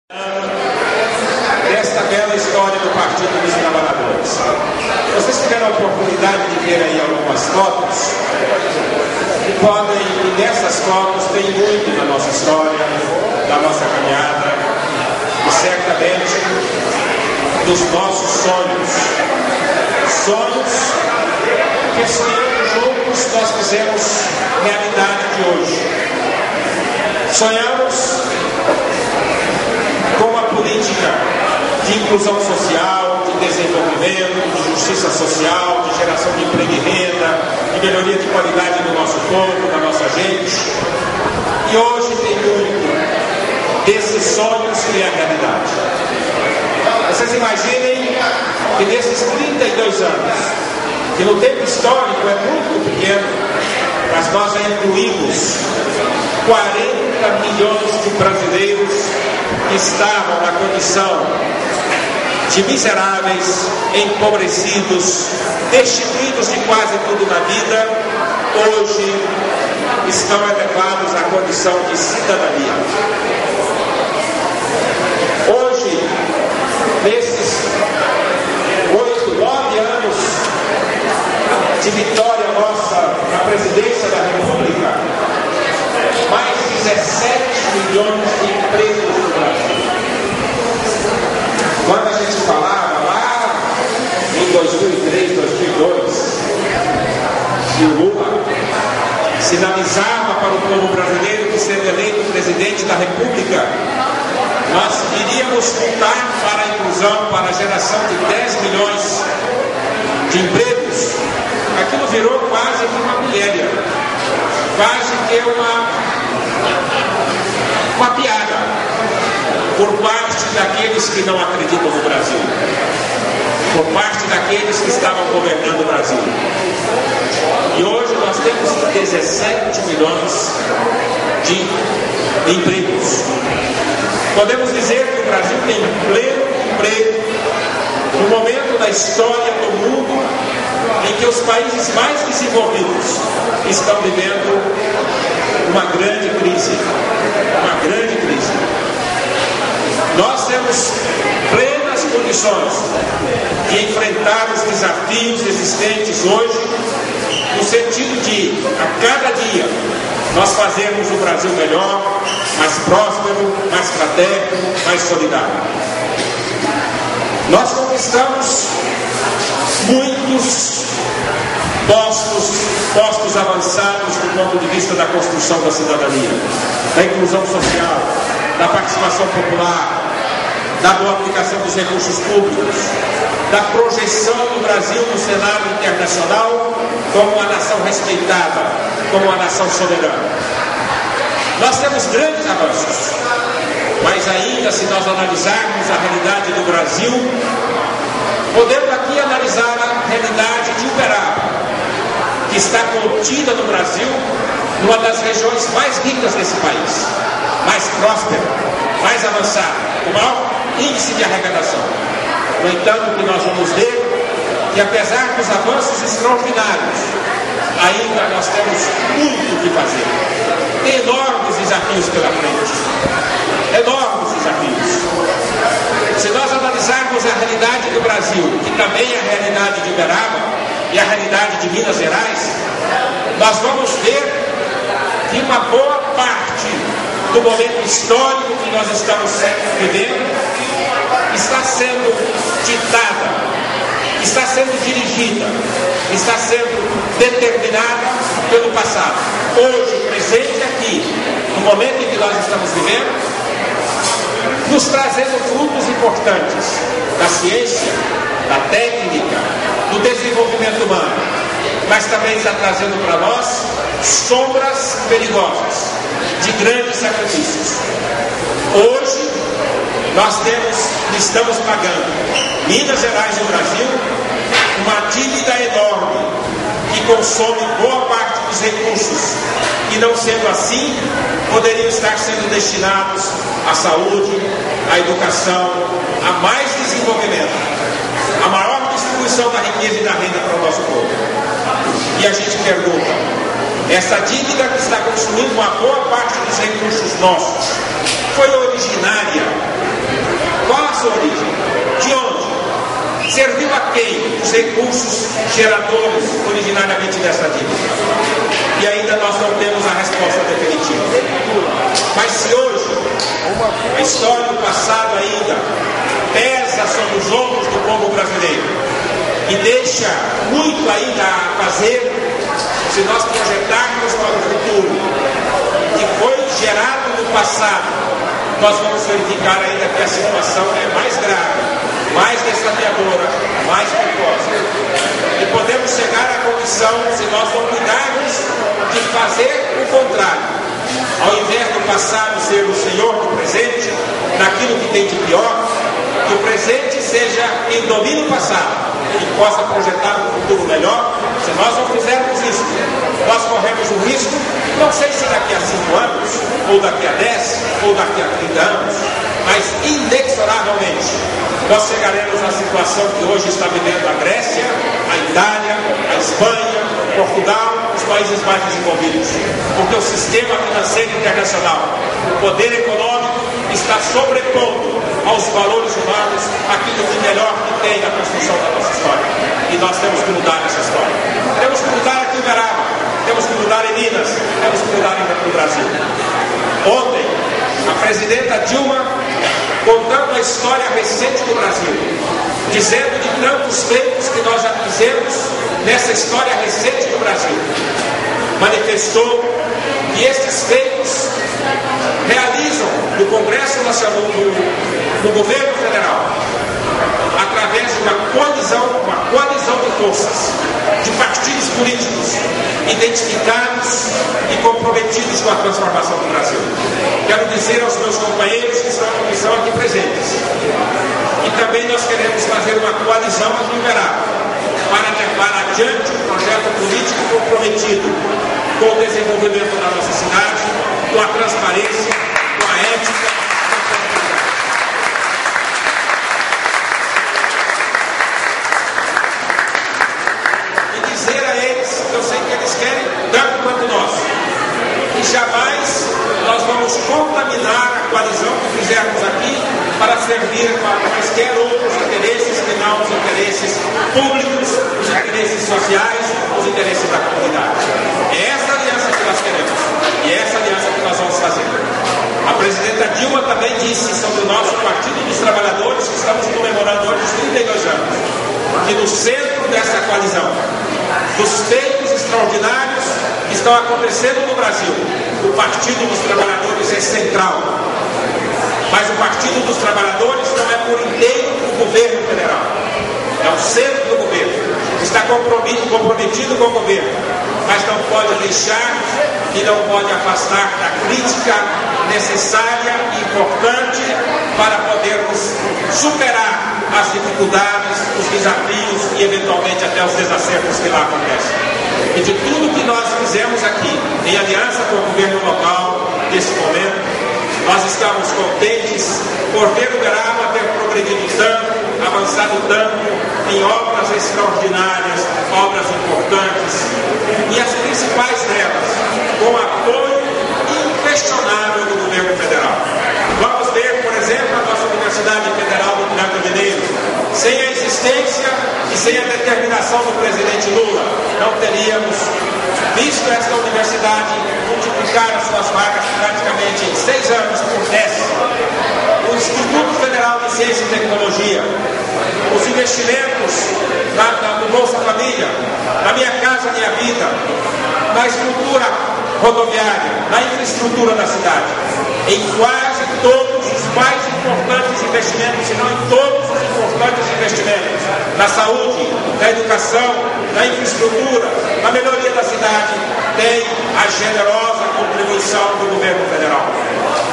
Desta bela história do Partido dos Trabalhadores. Vocês tiveram a oportunidade de ver aí algumas fotos e nessas fotos tem muito da nossa história, da nossa caminhada e certamente dos nossos sonhos que sonhando juntos nós fizemos realidade de hoje. Sonhamos com uma política de inclusão social, de desenvolvimento, de justiça social, de geração de emprego e renda, de melhoria de qualidade do nosso povo, da nossa gente. E hoje tem muito desses sonhos que é a realidade. Vocês imaginem que nesses 32 anos, que no tempo histórico é muito pequeno, mas nós já incluímos 40 milhões de brasileiros que estavam na condição de miseráveis, empobrecidos, destituídos de quase tudo na vida, hoje estão elevados à condição de cidadania. Hoje, nesses 9 anos de vitória nossa na presidência da República, mais de 17 milhões de empregos no Brasil. Quando a gente falava lá em 2003, 2002, que o Lula sinalizava para o povo brasileiro que sendo eleito presidente da República, nós iríamos lutar para a inclusão, para a geração de 10 milhões de empregos, aquilo virou quase que uma miséria, quase que uma piada por parte daqueles que não acreditam no Brasil, por parte daqueles que estavam governando o Brasil. E hoje nós temos 17 milhões de empregos. Podemos dizer que o Brasil tem pleno emprego no momento da história do mundo em que os países mais desenvolvidos estão vivendo uma grande crise. Nós temos plenas condições de enfrentar os desafios existentes hoje, no sentido de, a cada dia, nós fazermos o Brasil melhor, mais próspero, mais fraterno, mais solidário. Nós conquistamos muitos postos avançados do ponto de vista da construção da cidadania, da inclusão social, da participação popular, da boa aplicação dos recursos públicos, da projeção do Brasil no cenário internacional como uma nação respeitada, como uma nação soberana. Nós temos grandes avanços, mas ainda, se nós analisarmos a realidade do Brasil, podemos aqui analisar a realidade de Uberaba, que está contida no Brasil, numa das regiões mais ricas desse país, mais próspera, mais avançada, com maior índice de arrecadação. No entanto, o que nós vamos ver que, apesar dos avanços extraordinários, ainda nós temos muito o que fazer. Tem enormes desafios pela frente. Enormes desafios. Se nós analisarmos a realidade do Brasil, que também é a realidade de Uberaba e a realidade de Minas Gerais, nós vamos ver que uma boa parte do momento histórico que nós estamos vivendo está sendo ditada, está sendo dirigida, está sendo determinada pelo passado. Hoje, presente aqui, no momento em que nós estamos vivendo, nos trazendo frutos importantes da ciência, da técnica, do desenvolvimento humano, mas também está trazendo para nós sombras perigosas de grandes sacrifícios. Hoje nós estamos pagando, Minas Gerais e o Brasil, uma dívida enorme que consome boa parte dos recursos e, não sendo assim, poderiam estar sendo destinados à saúde, à educação, a mais desenvolvimento, a maior distribuição da riqueza e da renda para o nosso povo. E a gente pergunta, essa dívida que está consumindo uma boa parte dos recursos nossos foi originária sua origem? De onde? Serviu a quem os recursos geradores originariamente dessa dívida? E ainda nós não temos a resposta definitiva. Mas se hoje a história do passado ainda pesa sobre os ombros do povo brasileiro e deixa muito ainda a fazer, se nós projetarmos para o futuro que foi gerado no passado, nós vamos verificar ainda que a situação é mais grave, mais desafiadora, mais perigosa. E podemos chegar à condição, se nós não cuidarmos, de fazer o contrário. Ao invés do passado ser o senhor do presente, naquilo que tem de pior, que o presente seja em domínio passado e possa projetar um futuro melhor. Se nós não fizermos isso, nós corremos o risco, não sei se daqui a 5 anos, ou daqui a 10, ou daqui a 30 anos, mas inexoravelmente nós chegaremos à situação que hoje está vivendo a Grécia, a Itália, a Espanha, Portugal, os países mais desenvolvidos. Porque o sistema financeiro internacional, o poder econômico, está sobrepondo aos valores humanos aquilo de melhor que tem na construção da nossa história. E nós temos que mudar essa história. Temos que mudar aqui em Uberaba, temos que mudar em Minas, temos que mudar ainda no Brasil. Ontem, a presidenta Dilma, contando a história recente do Brasil, dizendo de tantos feitos que nós já fizemos nessa história recente do Brasil, manifestou que estes feitos realizam no Congresso Nacional, no governo federal, através de uma coalizão de forças, de partidos políticos identificados e comprometidos com a transformação do Brasil. Quero dizer aos meus companheiros que estão aqui presentes, e também nós queremos fazer uma coalizão aqui em Uberaba para levar adiante um projeto político comprometido com o desenvolvimento da nossa cidade, com a transparência, com a ética. Eu sei que eles querem tanto quanto nós, e jamais nós vamos contaminar a coalizão que fizermos aqui para servir para quaisquer outros interesses que não os interesses públicos, os interesses sociais, os interesses da comunidade. É essa aliança que nós queremos e é essa aliança que nós vamos fazer. A presidenta Dilma também disse sobre o nosso Partido dos Trabalhadores, que estamos comemorando hoje os 32 anos, que no centro dessa coalizão, dos feitos extraordinários que estão acontecendo no Brasil, o Partido dos Trabalhadores é central. Mas o Partido dos Trabalhadores não é por inteiro o governo federal, é o centro do governo, está comprometido com o governo, mas não pode deixar e não pode afastar da crítica necessária e importante para podermos superar as dificuldades, os desafios e eventualmente até os desacertos que lá acontecem. E de tudo que nós fizemos aqui, em aliança com o governo local, nesse momento, nós estamos contentes por ver o Uberaba ter progredido tanto, avançado tanto em obras extraordinárias, obras importantes, e as principais delas, com apoio inquestionável do governo federal. Vamos ver, por exemplo, a nossa Universidade Federal do Triângulo Mineiro. Sem a existência e sem a determinação do presidente Lula, não teríamos visto esta universidade multiplicar as suas vagas praticamente em 6 anos por 10. O Instituto Federal de Ciência e Tecnologia, os investimentos no Bolsa Família, na Minha Casa Minha Vida, na estrutura rodoviária, na infraestrutura da cidade, em quase todos os mais importantes investimentos, se não em todos os importantes investimentos, na saúde, na educação, na infraestrutura, na melhoria da cidade, tem a generosa contribuição do governo federal.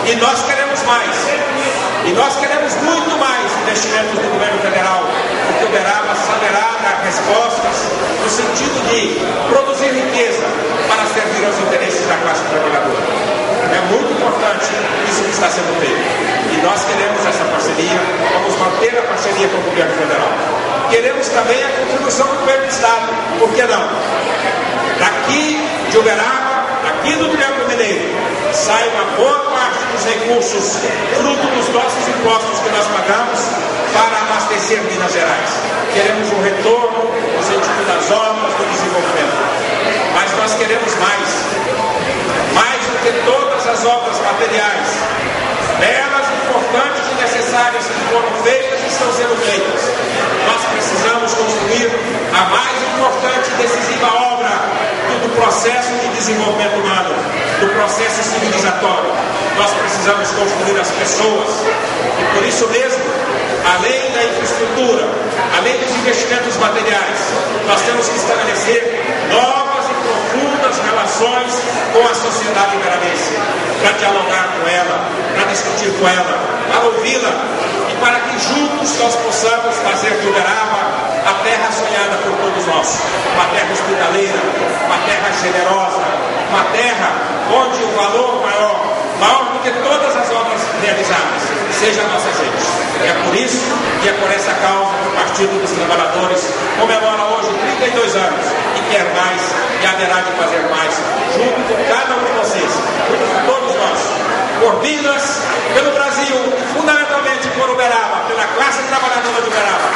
E nós queremos mais. E nós queremos muito mais investimentos do governo federal, porque o Uberaba saberá dar respostas no sentido de produzir riqueza para servir aos interesses da classe trabalhadora. É muito importante isso que está sendo feito. E nós queremos essa parceria, vamos manter a parceria com o governo federal. Queremos também a contribuição do governo do Estado, por que não? Daqui de Uberaba, aqui do Triângulo Mineiro, sai uma boa parte dos recursos, fruto dos nossos impostos que nós pagamos, para abastecer Minas Gerais. Queremos um retorno no sentido das obras, do desenvolvimento. Mas nós queremos mais do que todas as obras materiais, belas, importantes e necessárias que foram feitas e estão sendo feitas. Nós precisamos construir a mais importante e decisiva obra do processo de desenvolvimento humano, do processo civilizatório. Nós precisamos construir as pessoas e por isso mesmo, além da infraestrutura, além dos investimentos materiais, nós temos que estabelecer novas e profundas relações com a sociedade iberanense, para dialogar com ela, para discutir com ela, para ouvi-la e para que juntos nós possamos fazer de Uberaba a terra sonhada por todos nós, uma terra hospitaleira, uma terra generosa, uma terra onde o valor maior do que todas as obras realizadas, seja a nossa gente. É por isso e é por essa causa que o Partido dos Trabalhadores comemora hoje 32 anos e quer mais e haverá de fazer mais, junto com cada um de vocês, junto com todos nós, por Minas, pelo Brasil e fundamentalmente por Uberaba, pela classe trabalhadora de Uberaba.